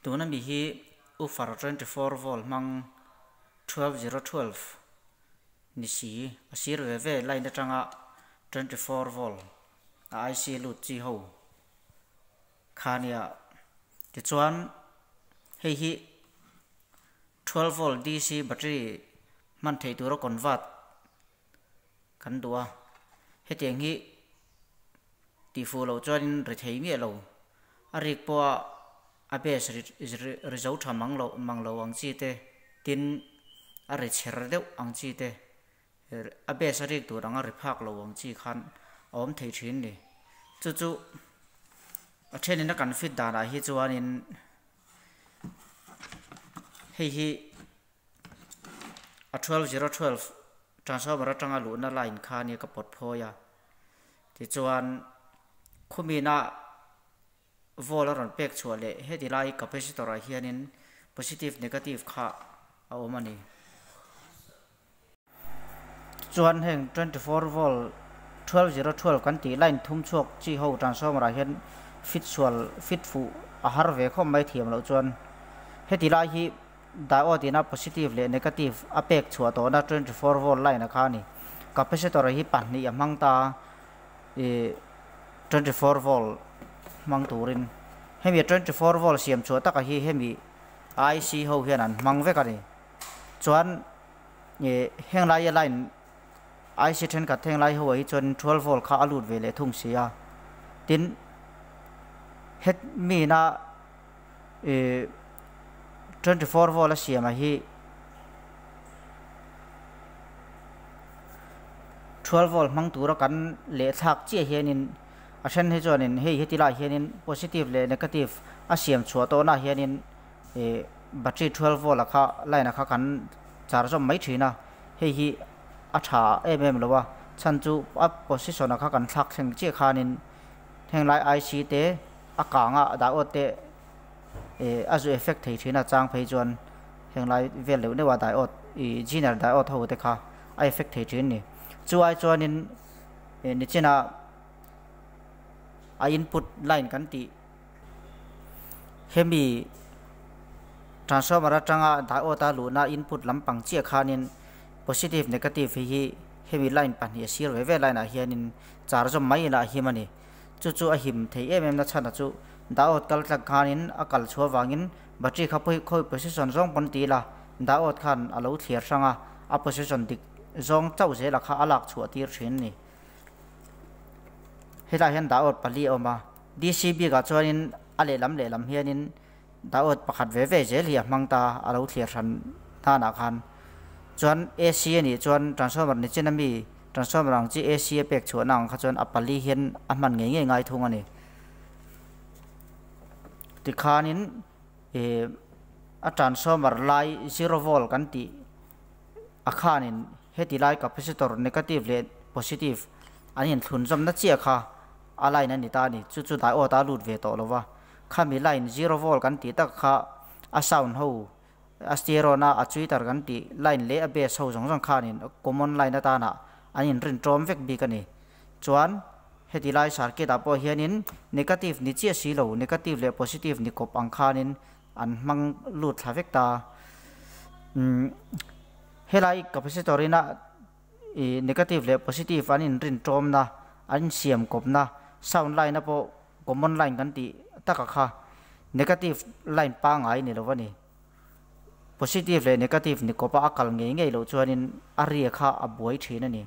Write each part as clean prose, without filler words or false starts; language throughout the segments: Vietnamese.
tu na mi hi ufar 24 volt mang 12012 ni si asir ve line atanga 24 volt IC lut chi ho khania ti chuan hei hi 12 volt DC battery man thei tur convert kan dua hetiang hi ti fu lo chuan ri thei mi lo arik po a bes ri zo thamang lo ang chi te tin a ri cher deuh ang chi te a bes arik tur ang ri phak lo ang chi khan om thei thin ni chu a then in kan fit dana hi chuan in hi a 12012 transformer atanga lu na line kha ni ka pot phoya ti chuan khumina volaron pek chuale he ti lai capacitor a hianin positive negative kha a omani chuan heng 24 volt 12012 kan ti line thum chuak chi ho transformer a hian fit fu a har ve khom mai thiam lo chuan he ti lai hi diode na positive le negative a pek chua to na 24 volt line kha ni capacitor hi pan ni amang ta 24 volt mang turin hemi 24 volt siam chua ta ka hi hemi IC ho hian an mang ve ka ni chuan heng lai line IC then ka theng lai ho hi chuan 12 volt kha alut ve le thung sia tin het mi na 24 volt la siam hi 12 volt mang tur kan le thak chi hianin a then he chuanin hei heti lai hianin positive le negative a siam chua to na hianin battery 12 volt la kha line kha kan charge mai thina hei hi a tha lowa chan chu a position kha kan thak theng chi khanin theng lai IC te a kanga da o te azu effect thei thina chang phei chuan heng lai vel le ne wa diode general diode ho te kha a effect thei thin ni chuai chuanin ni chena a input line kan ti hemi transformer atanga diode lu na input lampang chi khanin positive negative hi hemi line pan hi sir ve line a hianin charge mai na hi mani chu a him thei na chana chu diode kal tlak khanin akal chhuwa wangin battery kha khoi position zong pon ti la diode khan alo thliar sanga a position dik zong chau je la kha alak chhuwa tir thin ni hela hian diode pali oma DCB ga chuanin ale lam hianin diode pakhat ve je lia mangta alo thliar than ta na khan chuan AC ni chuan transformer ni chenami transformer ang chi AC pek chuan ang kha chuan apali hian a man ngai thung ani ti khanin a transformer lai 0 volt kan ti a khanin heti lai capacitor negative le positive anin thun jom na chia kha a line ani ta ni chu diode ta lut ve to lowa khami line 0 volt kan ti tak kha a sound ho a stereo na a chui tar kan ti line le a base ho jong khanin common line ta na anin rin trom vek bi ka ni chuan heti lai circuit apo hianin negative ni chia si lo negative le positive ni kop ang khanin an mang lut thavek ta helai capacitor ina negative le positive anin rin trom na an siam kop na sound line apo common line kan ti taka kha negative line pa ngai ni lo wani positive le negative ni kopa akal ngei lo chuanin aria kha abuai thina ni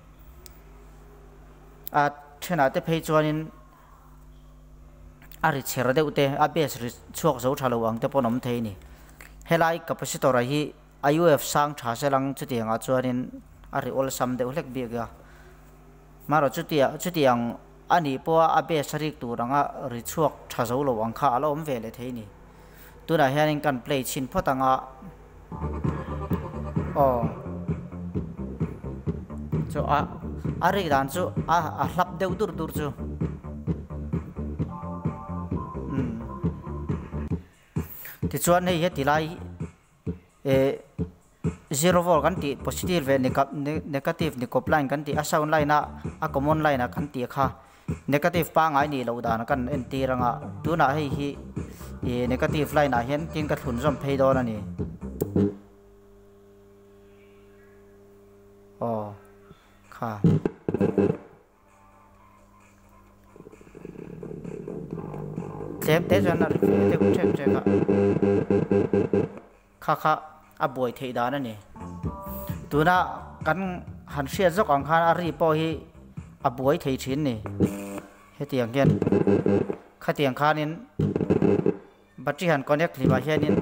a thena te phei chuanin ari cher deuh te a base ri chuak zo thalo ang te ponom thei ni helai capacitor hi IUF sang tha selang chutianga chuanin ari ol sam deuh hlek bi ga maro chutiang ani po a base ri turanga ri chuak tha zo lo ang kha alom ve le thei ni tuna hianin kan play chin photanga so ari dan chu a hlap deuh dur chu ti chuan nei he tilai 0 volt kan ti positive ve negative ni kop line kan ti a sound line a common line kan ti kha negative pa ngai ni lo dan kan enti ranga tuna hei hi negative line na hian tin ka thun zom phei don ani kha chep te jan na te ku chep che kha a boi thei dan ani tuna kan han sia jok ang khan ari po hi a boi thei thin ni he tiang hian kha tiang khanin battery han connect liba hianin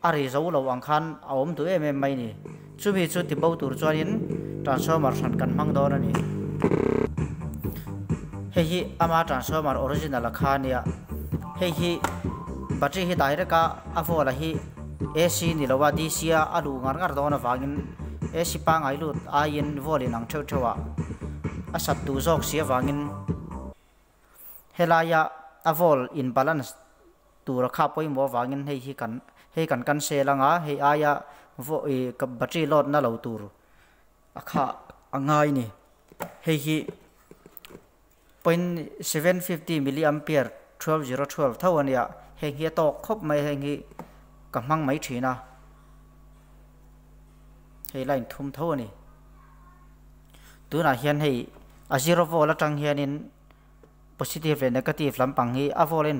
ari zo lo ang khan awm tu em mai ni chumi chu ti bo tur chuanin transformer san kan mang don ani hi ama transformer original kha nia hi battery hi direct ka avola hi AC ni lawa DC a alu ngar don awangin AC pa ngai lut ain volin ang theu thewa asat tu jok sia wangin helaya avol in balance tur kha poi mo wangin hei kan se langa hei aya vo ka battery load na lo tur akha angai ni hi 0.750 milliampere 12012 thawania hei hi to khop mai hei ka mang mai thina hei line thum thawani tuna hian hei a 0 volt atang hianin positive and negative lampang hi a volt in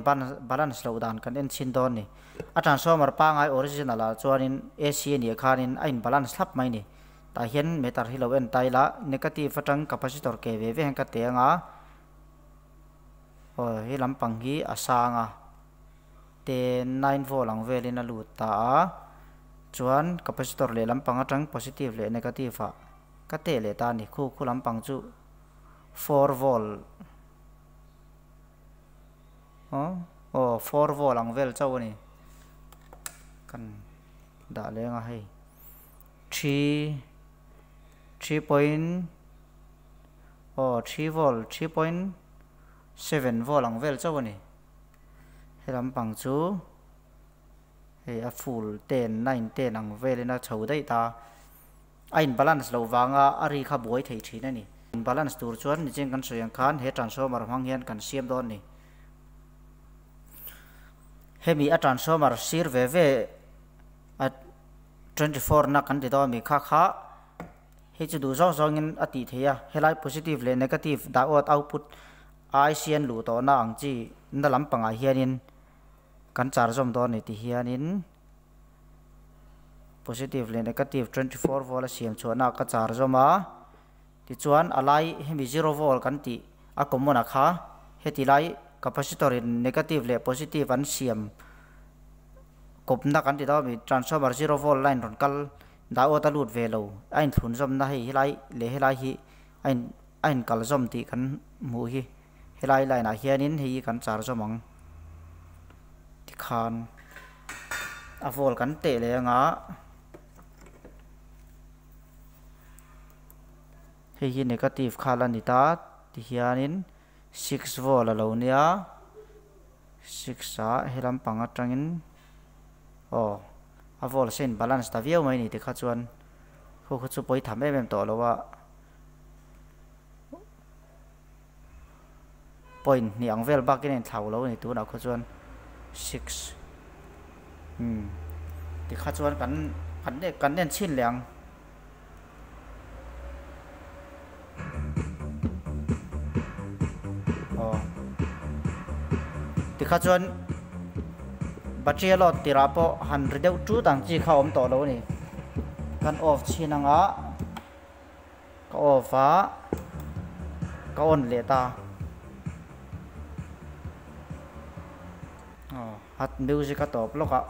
balance lo dan kan en chin don ni a transformer pa ngai original a chuanin AC ni khanin a in balance thlap mai ni ta hian meter hi lo en taila negative atang capacitor ke ve hang ka tenga hi lampang hi asanga te 9 volt lang velin a lut ta chuan capacitor le lampang atang positive le negative a ka te le ta ni khu lampang chu 4 volt 4 volt lang vel chaw ni kan da le nga hei 3 volt 3.7 volt lang vel chaw ni he lampang chu hei a full 10 9 10 ang velina chho dai ta ain balance lo wanga ari kha boi thei thin ani balance tur chuan ni cheng kan soyang khan he transformer hang hian kan siam don ni hemi a transformer sir ve a 24 na kan ti do mi kha he chu du zong in ati theya helai positive le negative da output ICN lu to na ang chi na lampanga hianin kan charge zom don ni ti hianin positive le negative 24 volt siam chuana ka charge zoma ti chuan alai hemi 0 volt kan ti a common kha heti lai capacitor in negative le positive an siam kopna kan ti da mi transformer 0 volt line ron kal da o ta lut velo ain thun zom na hi lai le helai hi ain kal zom ti kan mu hi helai line a hianin hi kan charge zomang ti khan a volt kan te le nga hi negative khala ni ta ti hianin 6 volt lo nia 6 a helam panga tangin a volt sen balance ta viau mai ni ti kha chuan khu chu poi tham em to lowa point ni ang vel bakin thlau lo ni tu na khu chuan 6 ti kha chuan kan nen chin liang ti kha chuan battery lot tira po 100 deuh tu tang chi kha om to lo ni kan off chinanga ka off a ka on le ta hat music ka top lo ka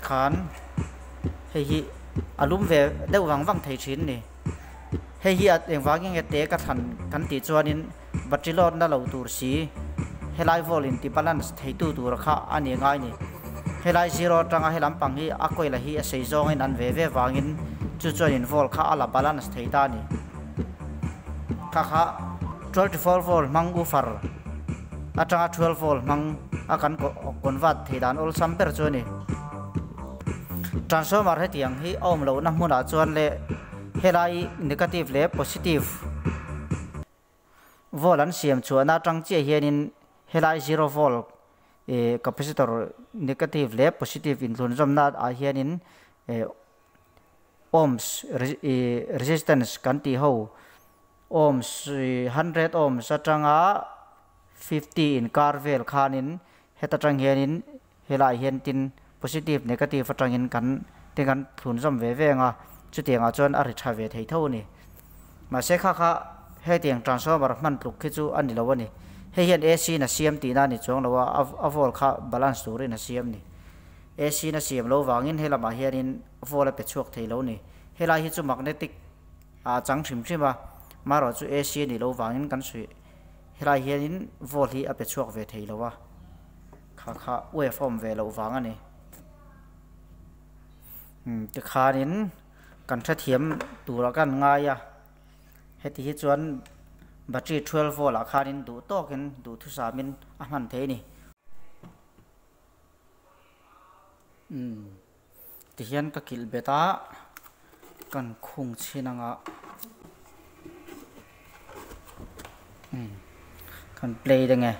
khan hi alum ve deuh wang thei thin ni hei hi eng wangin te ka than kan ti chuanin battery load na lo tur si helai volin ti balance thei tu tur kha ani ngai ni helai zero tanga helam pang hi akoi la hi a sei zong in an ve wangin chu chuanin vol kha ala balance thei ta ni kha 24 volt mang u far atanga 12 volt mang akan convert thei dan ol samper chuani transformer hetiang hi om lo na hmuna chuan le helai negative le positive volt an siam chu na tang che hianin helai 0 volt capacitor negative le positive in thun zom na a hianin ohms resistance kan ti ho ohms 100 ohms atanga 50 in car vel khanin heta tang hianin helai hian tin positive negative atangin kan tingan thun zom ve venga chu tianga chon a ri tha ve thei tho ni ma se kha kha he tiang transformer man tluk khi chu ani lo ni he hian AC na siam ti na ni chong lo a volt kha balance tur na siam ni AC na siam lo wangin helama hianin volt pe chuak thei lo ni helai hi chu magnetic a chang thim thima maro chu AC ni lo wangin kan sui helai hianin volt hi a pe chuak ve thei lo wa kha kha waveform ve lo wang ani te khanin kan tha thiam tura kan ngaya heti hi chuan battery 12 volt a khanin du tokin du thu samin a man the ni ti hian ka kil beta kan khung chinanga kan play denge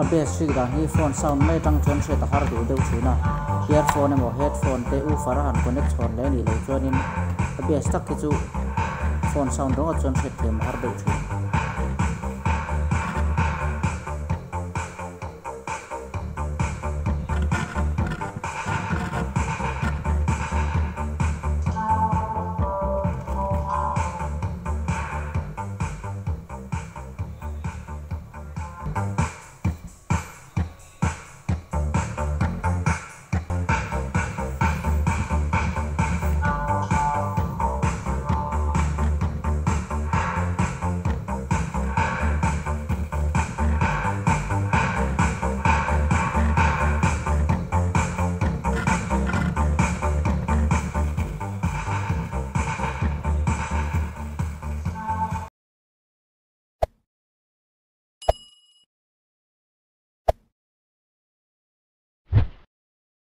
a basic da hi phone sound mai tang chon se ta har du deu chuna earphone emo headphone te u farahan connect chon le ni lo chonin a basic tak ki chu phone sound ro chon se them har deu chu